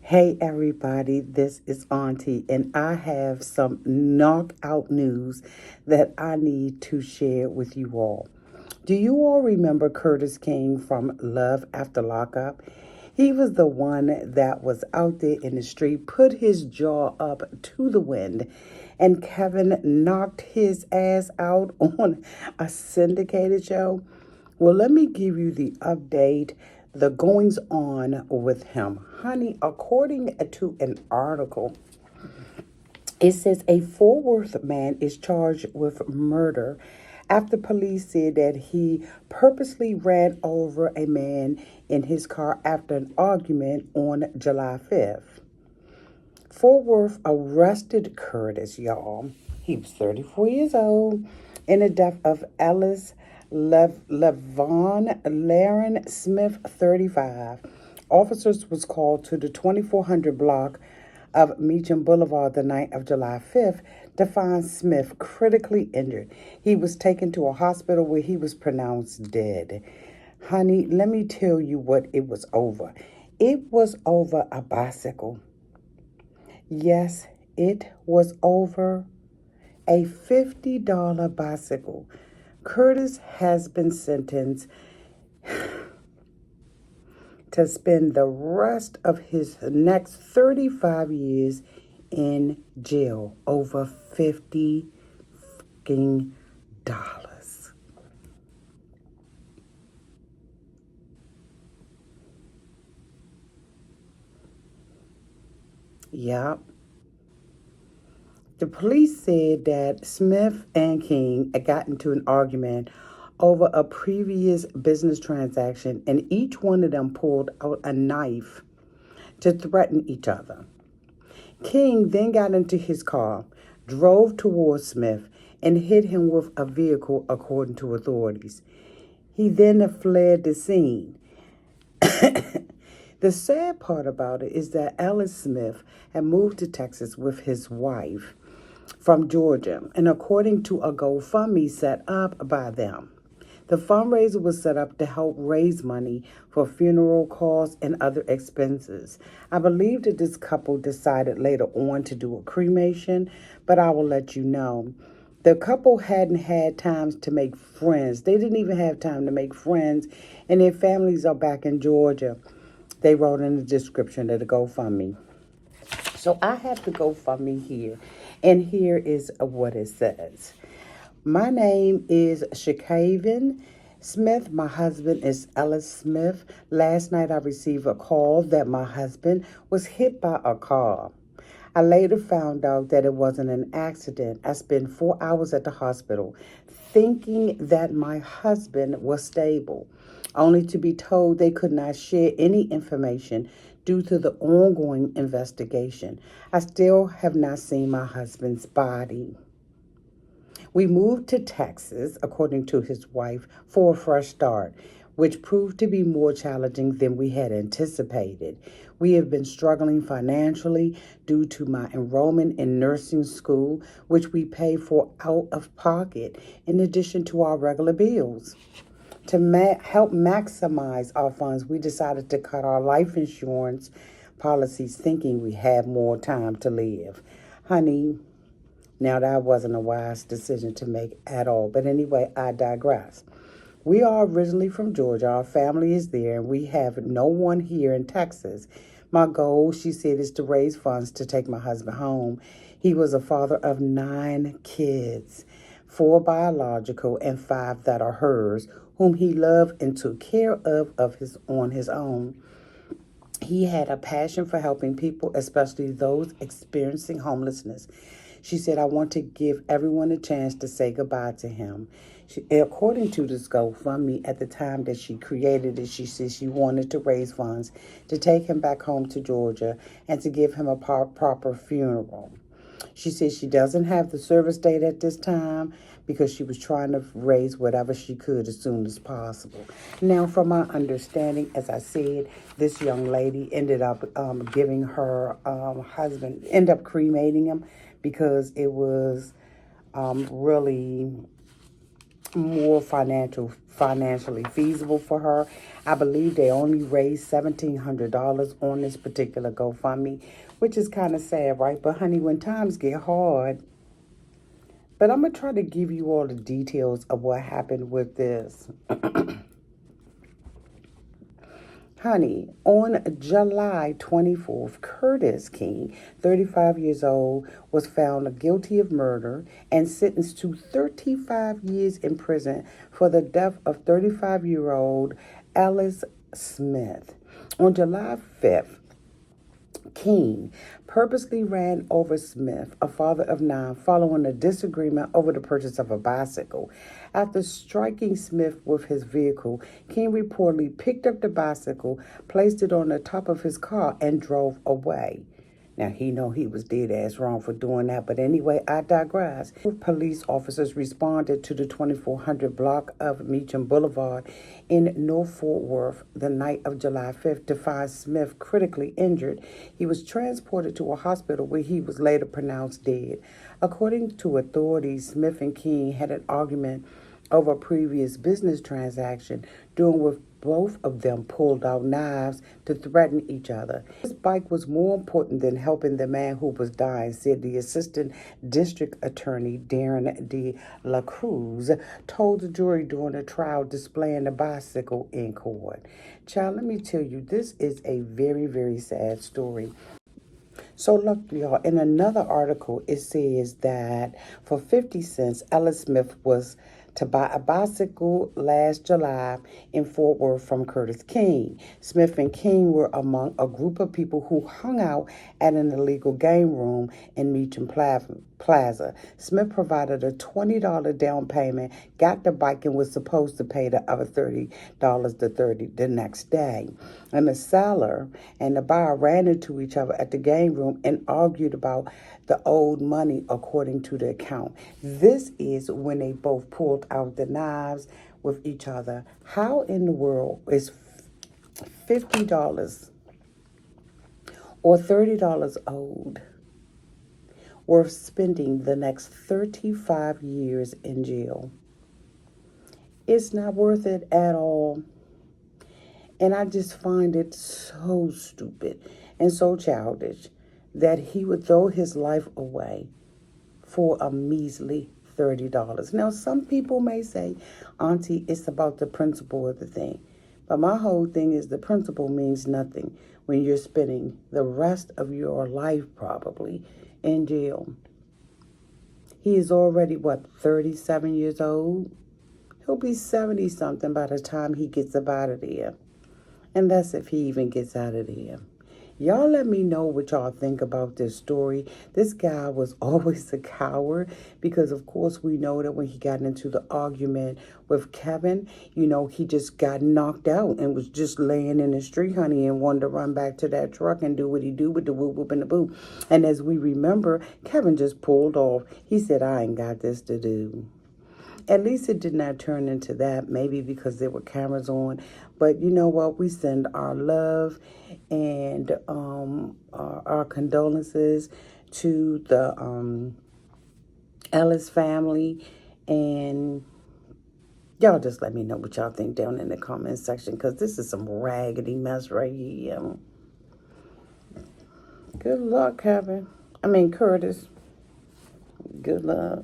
Hey everybody, this is Auntie, and I have some knockout news that I need to share with you all. Do you all remember Curtis King from Love After Lockup? He was the one that was out there in the street, put his jaw up to the wind, and Kevin knocked his ass out on a syndicated show. Well, let me give you the update, the goings on with him. Honey, according to an article, it says a Fort Worth man is charged with murder after police said that he purposely ran over a man in his car after an argument on July 5th. Fort Worth arrested Curtis, y'all. He was 34 years old in the death of Ellis Levon Laren Smith, 35. Officers was called to the 2400 block of Meacham Boulevard the night of July 5th to find Smith critically injured. He was taken to a hospital where he was pronounced dead. Honey, let me tell you what it was over. It was over a bicycle. Yes, it was over a $50 bicycle. Curtis has been sentenced to spend the rest of his next 35 years in jail over $50 fucking dollars. Yep. The police said that Smith and King had got into an argument over a previous business transaction, and each one of them pulled out a knife to threaten each other. King then got into his car, drove towards Smith, and hit him with a vehicle, according to authorities. He then fled the scene. The sad part about it is that Alice Smith had moved to Texas with his wife from Georgia, and according to a GoFundMe set up by them. The fundraiser was set up to help raise money for funeral costs and other expenses. I believe that this couple decided later on to do a cremation, but I will let you know. The couple hadn't had time to make friends. They didn't even have time to make friends, and their families are back in Georgia. They wrote in the description of the GoFundMe. So I have the GoFundMe here, and here is what it says. My name is Shakaven Smith. My husband is Ellis Smith. Last night I received a call that my husband was hit by a car. I later found out that it wasn't an accident. I spent 4 hours at the hospital thinking that my husband was stable, only to be told they could not share any information due to the ongoing investigation. I still have not seen my husband's body. We moved to Texas, according to his wife, for a fresh start, which proved to be more challenging than we had anticipated. We have been struggling financially due to my enrollment in nursing school, which we pay for out of pocket, in addition to our regular bills. To help maximize our funds, we decided to cut our life insurance policies thinking we had more time to live. Honey, now that wasn't a wise decision to make at all. But anyway, I digress. We are originally from Georgia. Our family is there, and we have no one here in Texas. My goal, she said, is to raise funds to take my husband home. He was a father of 9 kids, 4 biological and 5 that are hers, whom he loved and took care of on his own. He had a passion for helping people, especially those experiencing homelessness. She said, I want to give everyone a chance to say goodbye to him. According to this GoFundMe, at the time that she created it, she said she wanted to raise funds to take him back home to Georgia and to give him a proper funeral. She says she doesn't have the service date at this time because she was trying to raise whatever she could as soon as possible. Now, from my understanding, as I said, this young lady ended up giving her husband, ended up cremating him because it was really more financially feasible for her. I believe they only raised $1,700 on this particular GoFundMe, which is kind of sad, right? But honey, when times get hard, but I'm gonna try to give you all the details of what happened with this. Honey, on July 24th, Curtis King, 35 years old, was found guilty of murder and sentenced to 35 years in prison for the death of 35-year-old Alice Smith. On July 5th, King purposely ran over Smith, a father of 9, following a disagreement over the purchase of a bicycle. After striking Smith with his vehicle, King reportedly picked up the bicycle, placed it on the top of his car, and drove away. Now, he know he was dead ass wrong for doing that, but anyway, I digress. Police officers responded to the 2400 block of Meacham Boulevard in North Fort Worth the night of July 5th to find Smith critically injured. He was transported to a hospital where he was later pronounced dead. According to authorities, Smith and King had an argument over a previous business transaction, during which both of them pulled out knives to threaten each other. This bike was more important than helping the man who was dying, said the assistant district attorney, Darren de la Cruz, told the jury during the trial displaying the bicycle in court. Child, let me tell you, this is a very, very sad story. So look, y'all, in another article, it says that for 50 cents, Alice Smith was to buy a bicycle last July in Fort Worth from Curtis King. Smith and King were among a group of people who hung out at an illegal game room in Meacham Plaza. Smith provided a $20 down payment, got the bike, and was supposed to pay the other $30 the next day. And the seller and the buyer ran into each other at the game room and argued about the owed money according to the account. This is when they both pulled out the knives with each other. How in the world is $50 or $30 owed worth spending the next 35 years in jail? It's not worth it at all. And I just find it so stupid and so childish that he would throw his life away for a measly $30. Now, some people may say, Auntie, it's about the principle of the thing. But my whole thing is the principle means nothing when you're spending the rest of your life probably in jail. He is already, 37 years old? He'll be 70-something by the time he gets up out of there. And that's if he even gets out of there. Y'all let me know what y'all think about this story. This guy was always a coward because, of course, we know that when he got into the argument with Kevin, he just got knocked out and was just laying in the street, honey, and wanted to run back to that truck and do what he do with the whoop, whoop, and the boo. And as we remember, Kevin just pulled off. He said, I ain't got this to do. At least it did not turn into that, maybe because there were cameras on. But you know what? We send our love and our condolences to the Ellis family. And y'all just let me know what y'all think down in the comment section, because this is some raggedy mess right here. Good luck, Curtis. Good luck.